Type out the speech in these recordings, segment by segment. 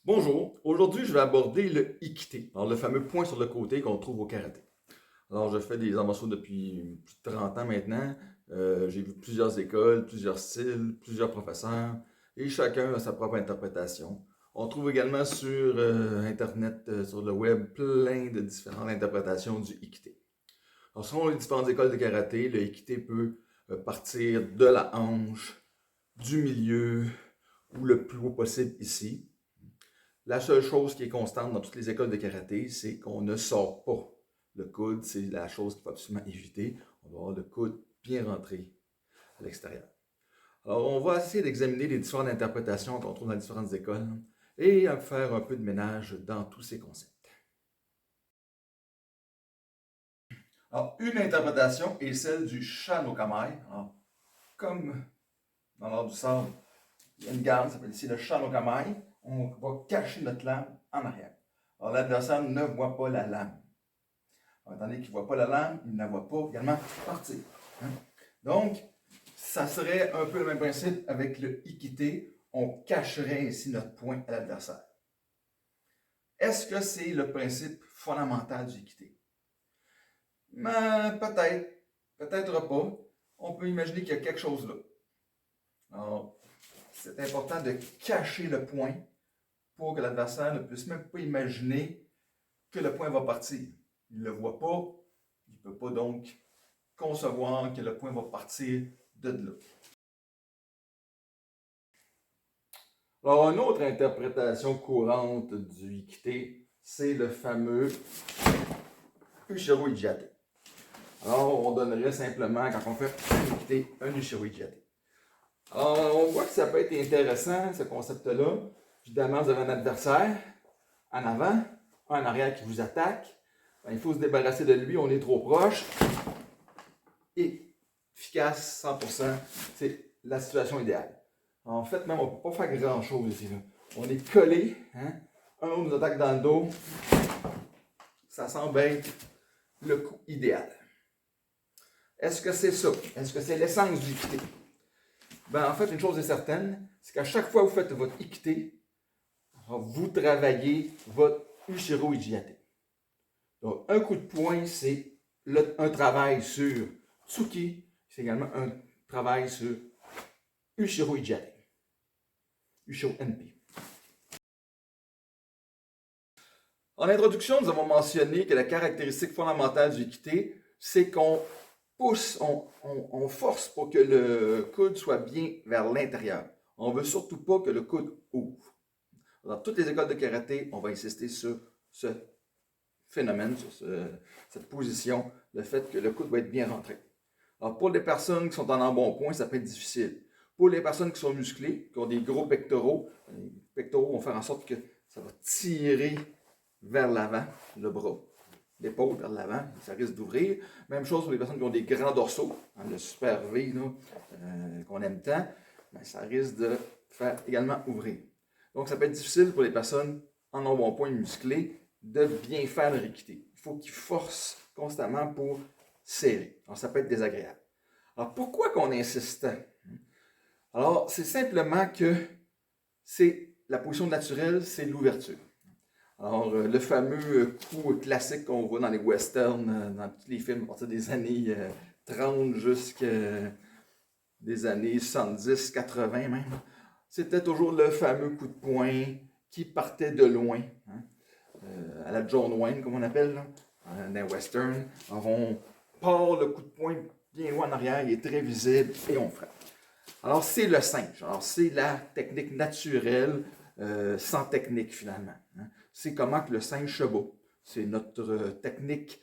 Bonjour, aujourd'hui je vais aborder le Ikite, alors le fameux point sur le côté qu'on trouve au karaté. Alors je fais des arts martiaux depuis plus de 30 ans maintenant. J'ai vu plusieurs écoles, plusieurs styles, plusieurs professeurs, et chacun a sa propre interprétation. On trouve également sur Internet, sur le web, plein de différentes interprétations du Ikite. Alors selon les différentes écoles de karaté, le Ikite peut partir de la hanche, du milieu, ou le plus haut possible ici. La seule chose qui est constante dans toutes les écoles de karaté, c'est qu'on ne sort pas. Le coude, c'est la chose qu'il faut absolument éviter. On doit avoir le coude bien rentré à l'extérieur. Alors, on va essayer d'examiner les différentes interprétations qu'on trouve dans les différentes écoles et faire un peu de ménage dans tous ces concepts. Alors, une interprétation est celle du Sha no Kamae. Alors, comme dans l'art du sabre, il y a une garde, ça s'appelle ici le Sha no Kamae. On va cacher notre lame en arrière. Alors, l'adversaire ne voit pas la lame. Alors, étant donné qu'il ne voit pas la lame, il ne la voit pas également partir. Hein? Donc, ça serait un peu le même principe avec le Ikite. On cacherait ici notre poing à l'adversaire. Est-ce que c'est le principe fondamental du Ikite? Peut-être, peut-être pas. On peut imaginer qu'il y a quelque chose là. Alors, c'est important de cacher le poing pour que l'adversaire ne puisse même pas imaginer que le poing va partir. Il ne le voit pas, il ne peut pas donc concevoir que le poing va partir de là. Alors, une autre interprétation courante du Ikite, c'est le fameux Ushiro Ijate. Alors, on donnerait simplement, quand on fait un Ikite, un Ushiro Ijate. Alors, on voit que ça peut être intéressant, ce concept-là. Évidemment, vous avez un adversaire en avant, un en arrière qui vous attaque. Ben, il faut se débarrasser de lui, on est trop proche. Et efficace, 100%, c'est la situation idéale. En fait, même, on ne peut pas faire grand-chose ici. Là. On est collé, hein? Un autre nous attaque dans le dos. Ça semble être le coup idéal. Est-ce que c'est ça? Est-ce que c'est l'essence du Ikite? Ben, en fait, une chose est certaine, c'est qu'à chaque fois que vous faites votre Ikite, vous travaillez votre Ushiro Ijate. Donc, un coup de poing, c'est un travail sur Tsuki, c'est également un travail sur Ushiro Ijate. Ushiro NP. En introduction, nous avons mentionné que la caractéristique fondamentale du Ikite, c'est qu'on pousse, on force pour que le coude soit bien vers l'intérieur. On ne veut surtout pas que le coude ouvre. Dans toutes les écoles de karaté, on va insister sur ce phénomène, sur cette position, le fait que le coude va être bien rentré. Alors, pour les personnes qui sont en embonpoint, ça peut être difficile. Pour les personnes qui sont musclées, qui ont des gros pectoraux, les pectoraux vont faire en sorte que ça va tirer vers l'avant, le bras, l'épaule vers l'avant, ça risque d'ouvrir. Même chose pour les personnes qui ont des grands dorsaux, hein, le super V qu'on aime tant, ben, ça risque de faire également ouvrir. Donc, ça peut être difficile pour les personnes en embonpoint musclées de bien faire le Ikite. Il faut qu'ils forcent constamment pour serrer. Alors, ça peut être désagréable. Alors, pourquoi qu'on insiste? Alors, c'est simplement que c'est la position naturelle, c'est l'ouverture. Alors, le fameux coup classique qu'on voit dans les westerns, dans tous les films à partir des années 30 jusqu'à des années 70, 80 même, c'était toujours le fameux coup de poing qui partait de loin, hein, à la John Wayne, comme on appelle, là, dans les westerns. Alors, on part le coup de poing bien loin en arrière, il est très visible et on frappe. Alors, c'est le singe. Alors, c'est la technique naturelle, sans technique finalement. Hein. C'est comment que le singe se bat. C'est notre technique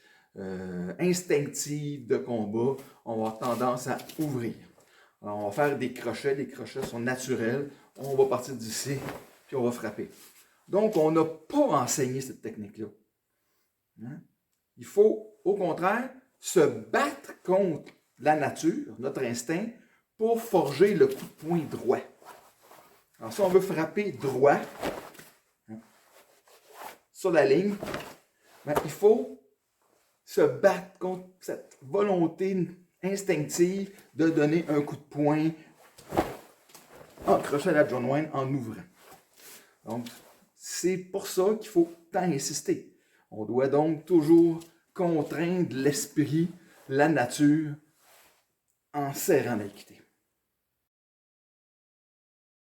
instinctive de combat. On va avoir tendance à ouvrir. Alors, on va faire des crochets. Les crochets sont naturels. On va partir d'ici, puis on va frapper. Donc, on n'a pas enseigné cette technique-là. Hein? Il faut, au contraire, se battre contre la nature, notre instinct, pour forger le coup de poing droit. Alors, si on veut frapper droit, hein, sur la ligne, ben, il faut se battre contre cette volonté instinctive de donner un coup de poing en crochet à la John Wayne en ouvrant. Donc, C'est pour ça qu'il faut tant insister. On doit donc toujours contraindre l'esprit, la nature, en serrant l'équité.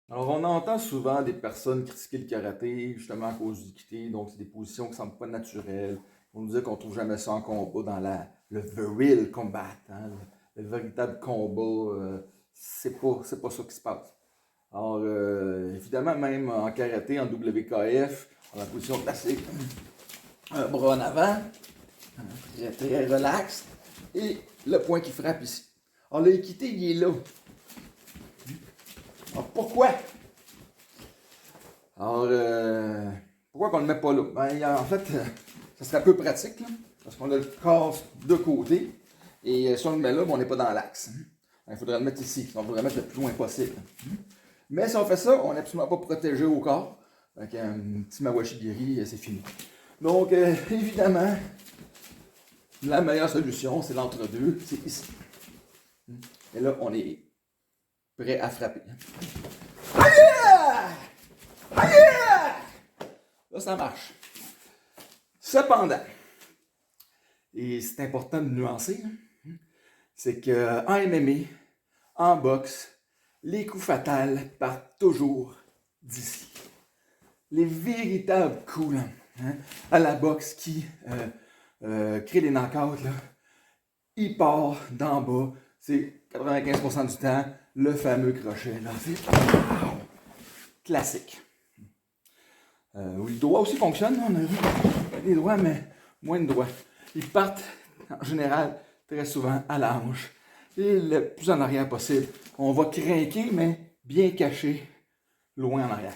Alors, on entend souvent des personnes critiquer le karaté justement à cause de l'équité, donc c'est des positions qui ne semblent pas naturelles. On nous dit qu'on ne trouve jamais ça en combat dans le real combat, hein, le véritable combat. C'est pas ça qui se passe. Alors, évidemment, même en karaté, en WKF, en la position classique, un bras en avant, très, très relax, et le point qui frappe ici. Alors, l'équité, il est là. Alors, pourquoi? Alors, pourquoi qu'on ne le met pas là? Ben, en fait, ça serait un peu pratique, là, parce qu'on a le corps de côté, et si on le met là, ben, on n'est pas dans l'axe. Il faudrait le mettre ici, on faudrait le mettre le plus loin possible. Mais si on fait ça, on n'est absolument pas protégé au corps. Avec un petit mawashi-giri, c'est fini. Donc, évidemment, la meilleure solution, c'est l'entre-deux, c'est ici. Et là, on est prêt à frapper. Là, ça marche. Cependant, et c'est important de nuancer, c'est qu'en MMA, en boxe, les coups fatals partent toujours d'ici. Les véritables coups là, à la boxe qui créent des knockouts, là, il part d'en bas. C'est 95% du temps le fameux crochet. Là. Classique. Les doigts aussi fonctionnent. On a vu des doigts, mais moins de doigts. Ils partent en général très souvent à la hanche. Et le plus en arrière possible. On va craquer, mais bien caché, loin en arrière.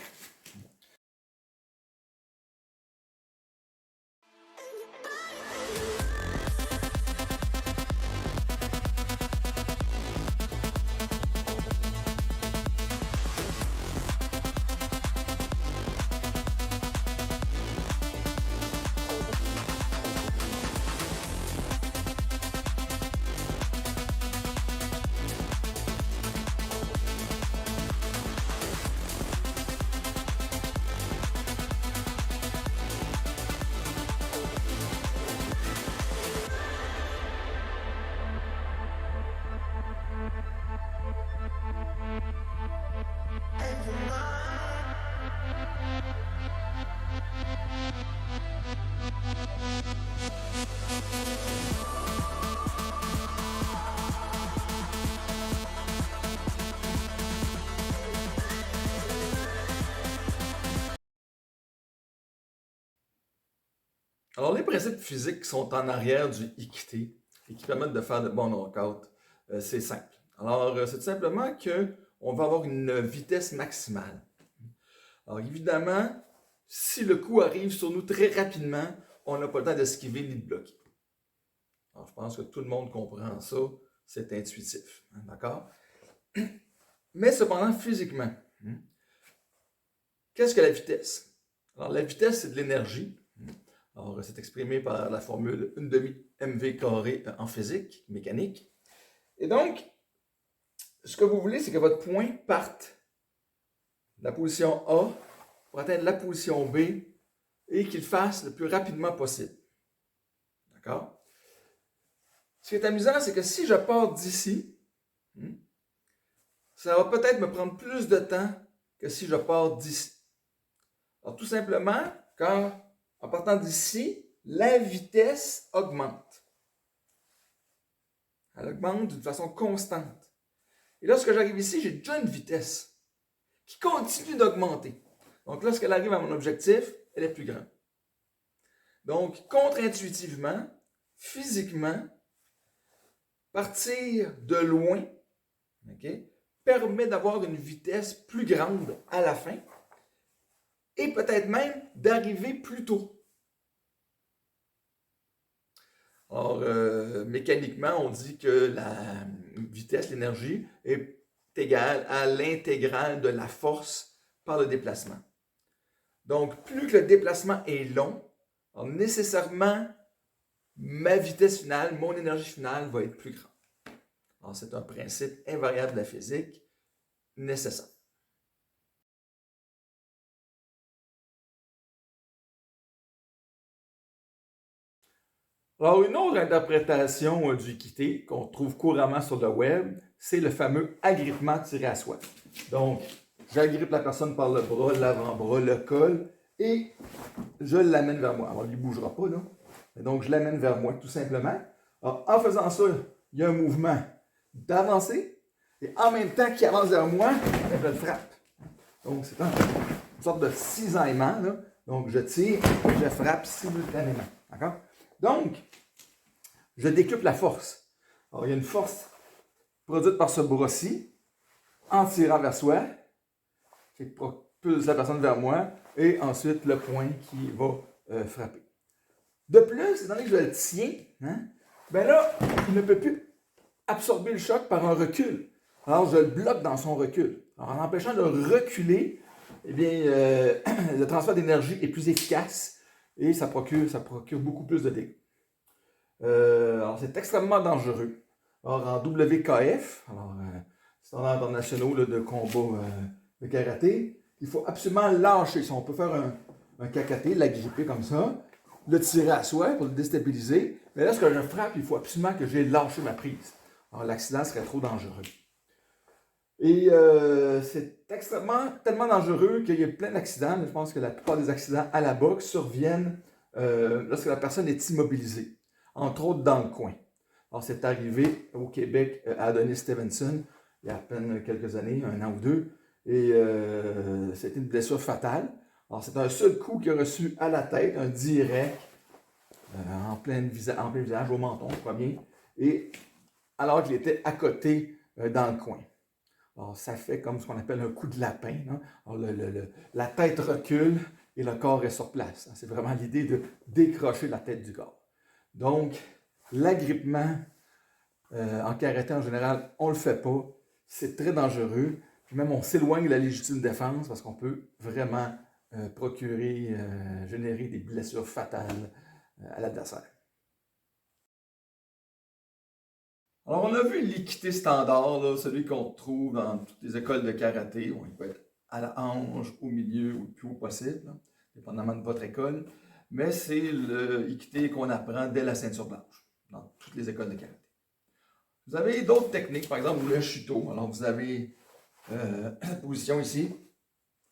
Alors, les principes physiques qui sont en arrière du Ikité et qui permettent de faire de bons knockouts, c'est simple. Alors, c'est tout simplement qu'on va avoir une vitesse maximale. Alors, évidemment, si le coup arrive sur nous très rapidement, on n'a pas le temps d'esquiver ni de bloquer. Alors, je pense que tout le monde comprend ça, c'est intuitif. Hein, d'accord? Mais cependant, physiquement, qu'est-ce que la vitesse? Alors, la vitesse, c'est de l'énergie. Alors, c'est exprimé par la formule 1 demi mv carré en physique, mécanique. Et donc, ce que vous voulez, c'est que votre point parte de la position A pour atteindre la position B et qu'il fasse le plus rapidement possible. D'accord? Ce qui est amusant, c'est que si je pars d'ici, ça va peut-être me prendre plus de temps que si je pars d'ici. Alors, tout simplement, car en partant d'ici, la vitesse augmente. Elle augmente d'une façon constante. Et lorsque j'arrive ici, j'ai déjà une vitesse qui continue d'augmenter. Donc, lorsqu'elle arrive à mon objectif, elle est plus grande. Donc, contre-intuitivement, physiquement, partir de loin, permet d'avoir une vitesse plus grande à la fin et peut-être même d'arriver plus tôt. Alors, mécaniquement, on dit que la vitesse, l'énergie, est égale à l'intégrale de la force par le déplacement. Donc, plus que le déplacement est long, alors nécessairement, ma vitesse finale, mon énergie finale va être plus grande. Alors, c'est un principe invariable de la physique nécessaire. Alors, une autre interprétation du Ikitai qu'on trouve couramment sur le web, c'est le fameux agrippement tiré à soi. Donc, j'agrippe la personne par le bras, l'avant-bras, le col, et je l'amène vers moi. Alors, il ne bougera pas, là. Et donc, je l'amène vers moi, tout simplement. Alors, en faisant ça, il y a un mouvement d'avancer, et en même temps qu'il avance vers moi, je le frappe. Donc, c'est une sorte de cisaillement, là. Donc, je tire, je frappe simultanément. D'accord? Donc, je décuple la force. Alors, il y a une force produite par ce bras-ci, en tirant vers soi, qui propulse la personne vers moi, et ensuite le point qui va frapper. De plus, étant donné que je le tiens, ben là, il ne peut plus absorber le choc par un recul. Alors, je le bloque dans son recul. Alors, en empêchant de reculer, eh bien, le transfert d'énergie est plus efficace et ça procure beaucoup plus de dégâts. Alors, c'est extrêmement dangereux. Alors, en WKF, standard internationaux là, de combat de karaté, il faut absolument lâcher ça. On peut faire un kakaté, l'agripper comme ça, le tirer à soi pour le déstabiliser. Mais lorsque je frappe, il faut absolument que j'ai lâché ma prise. Alors, l'accident serait trop dangereux. Et c'est tellement dangereux qu'il y a plein d'accidents. Je pense que la plupart des accidents à la boxe surviennent lorsque la personne est immobilisée, entre autres dans le coin. Alors, c'est arrivé au Québec à Adonis Stevenson, il y a à peine quelques années, 1 an ou 2, et c'était une blessure fatale. Alors, c'est un seul coup qu'il a reçu à la tête, un direct, en plein visage, au menton, je crois bien, et alors qu'il était à côté dans le coin. Alors, ça fait comme ce qu'on appelle un coup de lapin. Hein? Alors, la tête recule et le corps est sur place. C'est vraiment l'idée de décrocher la tête du corps. Donc, l'agrippement en karaté en général, on ne le fait pas. C'est très dangereux. Puis même, on s'éloigne de la légitime défense parce qu'on peut vraiment générer des blessures fatales à l'adversaire. Alors, on a vu l'équité standard, là, celui qu'on trouve dans toutes les écoles de karaté. Il peut être à la hanche, au milieu ou le plus haut possible, là, dépendamment de votre école. Mais c'est l'équité qu'on apprend dès la ceinture blanche, dans toutes les écoles de karaté. Vous avez d'autres techniques, par exemple le shuto. Alors, vous avez la position ici,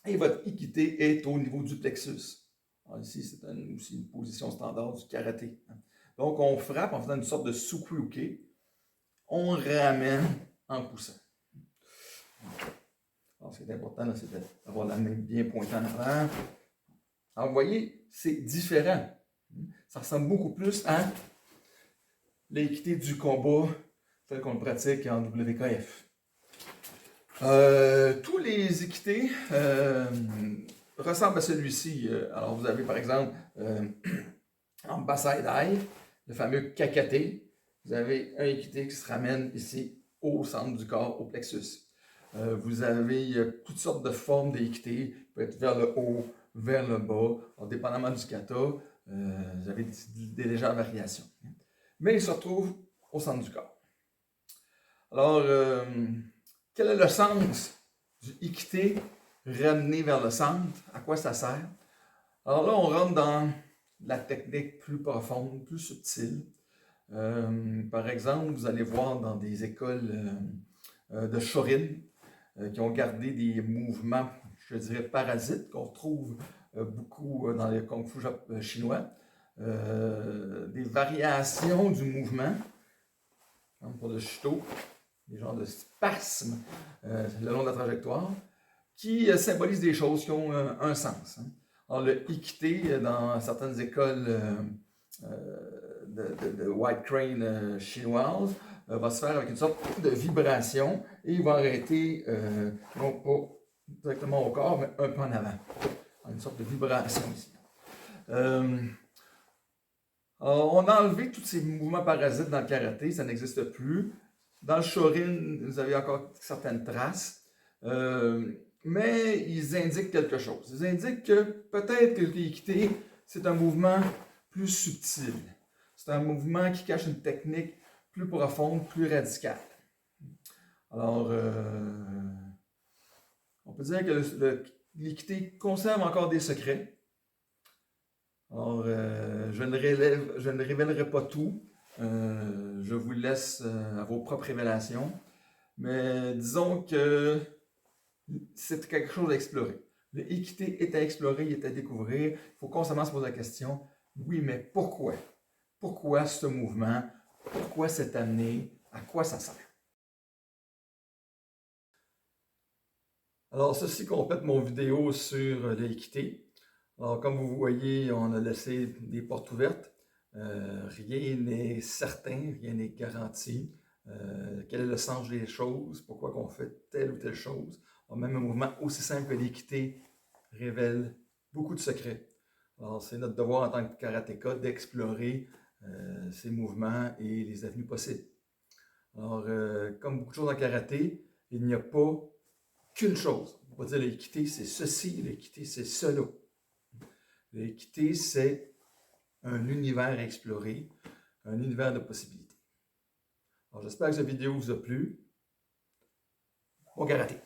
et votre équité est au niveau du plexus. Alors, ici, c'est aussi une position standard du karaté. Donc, on frappe en faisant une sorte de sukuuke. On ramène en poussant. Alors, ce qui est important, c'est d'avoir la main bien pointée en avant. Alors, vous voyez, c'est différent. Ça ressemble beaucoup plus à l'équité du combat tel qu'on le pratique en WKF. Tous les équités ressemblent à celui-ci. Alors, vous avez par exemple en Basaidai, le fameux kakate. Vous avez un équité qui se ramène ici au centre du corps, au plexus. Vous avez toutes sortes de formes d'équité, peut être vers le haut, vers le bas. Alors, dépendamment du kata, vous avez des légères variations. Mais il se retrouve au centre du corps. Alors, quel est le sens du équité ramené vers le centre? À quoi ça sert? Alors là, on rentre dans la technique plus profonde, plus subtile. Par exemple, vous allez voir dans des écoles de Shorin qui ont gardé des mouvements, je dirais, parasites qu'on retrouve beaucoup dans les kung fu chinois. Des variations du mouvement, comme pour le shuto, des genres de spasmes le long de la trajectoire, qui symbolisent des choses qui ont un sens. Alors, le Ikite, dans certaines écoles de White Crane chinoises, va se faire avec une sorte de vibration et il va arrêter, non pas directement au corps, mais un peu en avant. Une sorte de vibration ici. Alors, on a enlevé tous ces mouvements parasites dans le karaté, ça n'existe plus. Dans le Shorin, vous avez encore certaines traces, mais ils indiquent quelque chose. Ils indiquent que peut-être que l'équité, c'est un mouvement plus subtil. C'est un mouvement qui cache une technique plus profonde, plus radicale. Alors, on peut dire que l'équité conserve encore des secrets. Alors, je ne révélerai pas tout. Je vous laisse à vos propres révélations. Mais disons que c'est quelque chose à explorer. L'équité est à explorer, est à découvrir. Il faut constamment se poser la question, oui, mais pourquoi? Pourquoi ce mouvement? Pourquoi cette année? À quoi ça sert? Alors, ceci complète mon vidéo sur l'équité. Alors, comme vous voyez, on a laissé des portes ouvertes. Rien n'est certain, rien n'est garanti. Quel est le sens des choses? Pourquoi on fait telle ou telle chose? Alors, même un mouvement aussi simple que l'équité révèle beaucoup de secrets. Alors, c'est notre devoir en tant que karatéka d'explorer ces mouvements et les avenues possibles. Alors, comme beaucoup de choses en karaté, il n'y a pas qu'une chose. On va dire l'équité, c'est ceci, l'équité, c'est cela. L'équité, c'est un univers à explorer, un univers de possibilités. Alors, j'espère que cette vidéo vous a plu. Bon karaté!